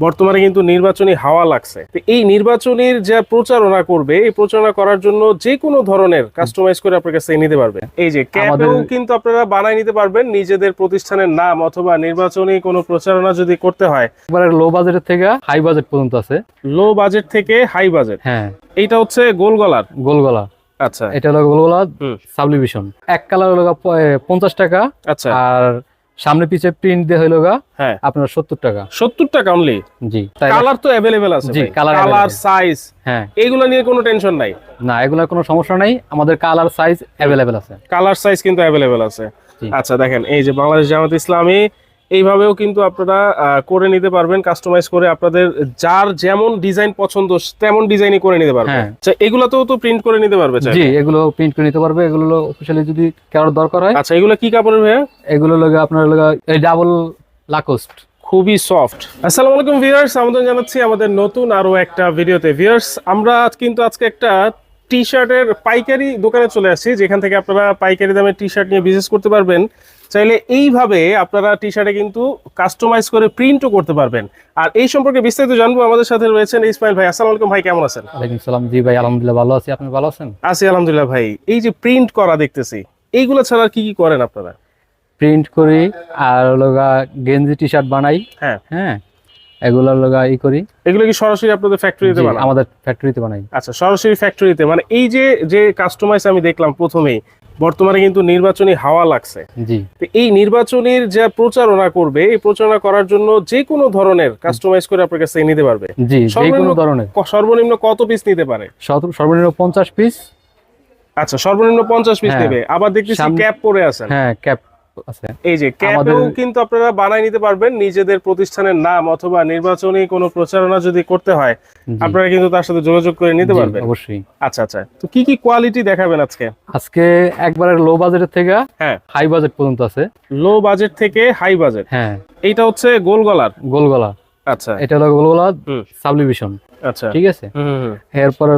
বর্তমানে কিন্তু নির্বাচনী হাওয়া লাগছে, তো এই নির্বাচনের যে প্রচারণা করবে, এই প্রচারণা করার জন্য যে কোনো ধরনের কাস্টমাইজ করে আপনার কাছে নিতে পারবেন। এই যে ক্যাপেও কিন্তু আপনারা বানাই নিতে পারবেন নিজেদের প্রতিষ্ঠানের নাম, অথবা নির্বাচনী কোনো প্রচারণা যদি করতে হয়। এবারে লো বাজেট থেকে হাই বাজেট পর্যন্ত আছে। লো বাজেট থেকে হাই বাজেট। হ্যাঁ, এইটা হচ্ছে গোল গলার। গোল গলা। আচ্ছা, এটা হলো গোল গলা সাবলিভিশন। এক কালার হলো 50 টাকা। আচ্ছা, আর সামনে পিছে প্রিন্ট দিয়ে হইলো হ্যাঁ আপনার 70 টাকা। 70 টাকা অনলি? জি। কালার তো अवेलेबल আছে? জি, কালার সাইজ হ্যাঁ, এইগুলো নিয়ে কোনো টেনশন নাই? না, এগুলা কোনো সমস্যা নাই, আমাদের কালার সাইজ अवेलेबल আছে। কালার সাইজ কিন্তু अवेलेबल আছে। আচ্ছা, দেখেন এই যে বাংলাদেশ জামাত ইসলামী এইভাবেও কিন্তু আপনারা করে নিতে পারবেন, কাস্টমাইজ করে আপনাদের যার যেমন ডিজাইন পছন্দ তেমন ডিজাইনই করে নিতে পারবেন। আচ্ছা, এগুলাতেও তো প্রিন্ট করে নিতে পারবে? জি, এগুলো প্রিন্ট করে নিতে পারবে। এগুলো অফিশিয়ালি যদি কারোর দরকার হয়। আচ্ছা, এগুলো কি কাপড়ের ভাইয়া? এগুলো আপনার এই ডাবল লাকোস্ট, খুবই সফট। আসসালামু আলাইকুম ভিউয়ার্স, আমন্ত্রণ জানাচ্ছি আমাদের নতুন আরো একটা ভিডিওতে। ভিউয়ার্স, আমরা কিন্তু আজকে একটা টি শার্টের পাইকারি দোকানে চলে আসছি, যেখান থেকে আপনারা পাইকারি দামে টি শার্ট নিয়ে বিজনেস করতে পারবেন। চাইলে এইভাবে আপনারা টি শার্টে কিন্তু কাস্টমাইজ করে প্রিন্টও করতে পারবেন। আর এই সম্পর্কে বিস্তারিত জানবো, আমাদের সাথে রয়েছেন ইসমাইল ভাই। আসসালামু আলাইকুম ভাই, কেমন আছেন? ওয়ালাইকুম সালাম। জি ভাই, আলহামদুলিল্লাহ ভালো আছি। আপনি ভালো আছেন? আছি আলহামদুলিল্লাহ ভাই। এই যে প্রিন্ট করা দেখতেছি, এইগুলো ছাড়া কি কি করেন আপনারা? প্রিন্ট করি, আর গেঞ্জি টি শার্ট বানাই। হ্যাঁ হ্যাঁ, এগুলো করি। এগুলো কি সরাসরি আপনাদের ফ্যাক্টরিতে বানান? আমাদের ফ্যাক্টরিতে বানাই। আচ্ছা, সরাসরি ফ্যাক্টরিতে। মানে এই যে কাস্টমাইজ আমি দেখলাম প্রথমেই, বর্তমানে কিন্তু নির্বাচনী হাওয়া লাগছে। জি। তো এই নির্বাচনের যে প্রচারণা করবে, এই প্রচারণা করার জন্য যে কোনো ধরনের কাস্টমাইজ করে আপনার কাছে নিতে পারবে। জি, যে কোনো ধরনের। সর্বনিম্ন কত পিস নিতে পারে? সর্বনিম্ন 50 পিস। আচ্ছা, সর্বনিম্ন 50 পিস নেবে। আবার দেখতেছি ক্যাপ পরে আছেন। হ্যাঁ, ক্যাপ আছে। এই যে ক্যাপেও কিন্তু আপনারা বানাই নিতে পারবেন নিজেদের প্রতিষ্ঠানের নাম, অথবা নির্বাচনী কোনো প্রচারণা যদি করতে হয় আপনারা কিন্তু তার সাথে যোগাযোগ করে নিতে পারবেন। অবশ্যই। আচ্ছা আচ্ছা, তো কি কি কোয়ালিটি দেখাবেন আজকে? আজকে একবারে লো বাজেট থেকে হাই বাজেট পর্যন্ত আছে। লো বাজেট থেকে হাই বাজেট। হ্যাঁ, এইটা হচ্ছে গোল গলার। গোল গলা। আচ্ছা, এটা হলো গোল গলা সাবলিভিশন। আচ্ছা, ঠিক আছে। এরপর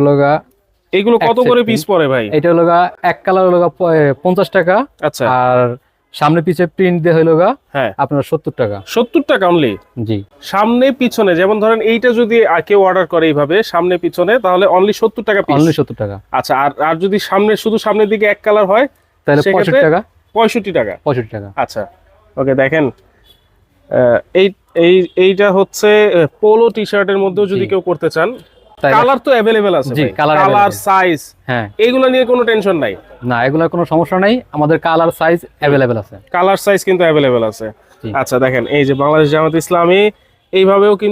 এইগুলো কত করে পিস পড়ে ভাই? এটা এক কালার 50 টাকা। আচ্ছা, আর সামনে পিছে প্রিন্ট দিয়ে হইলো আপনার 70 টাকা। 70 টাকা অনলি? জি। সামনে পিছনে, যেমন ধরেন এইটা যদি কেউ অর্ডার করে এইভাবে সামনে পিছনে, তাহলে অনলি 70 টাকা পিস? অনলি 70 টাকা। আচ্ছা, আর যদি শুধু সামনের দিকে এক কালার হয় তাহলে 65 টাকা। 65 টাকা? 65 টাকা। আচ্ছা, ওকে। দেখেন এইটা হচ্ছে পোলো টি শার্টের মধ্যেও যদি কেউ করতে চান, কালার তো अवेलेबल আছে? জি, কালার সাইজ হ্যাঁ, এইগুলো নিয়ে কোনো টেনশন নাই? না, এগুলা কোনো সমস্যা নাই, আমাদের কালার সাইজ अवेलेबल আছে। কালার সাইজ কিন্তু अवेलेबल আছে। আচ্ছা, দেখেন এই যে বাংলাদেশ জামাত ইসলামী এইভাবেও কিন্তু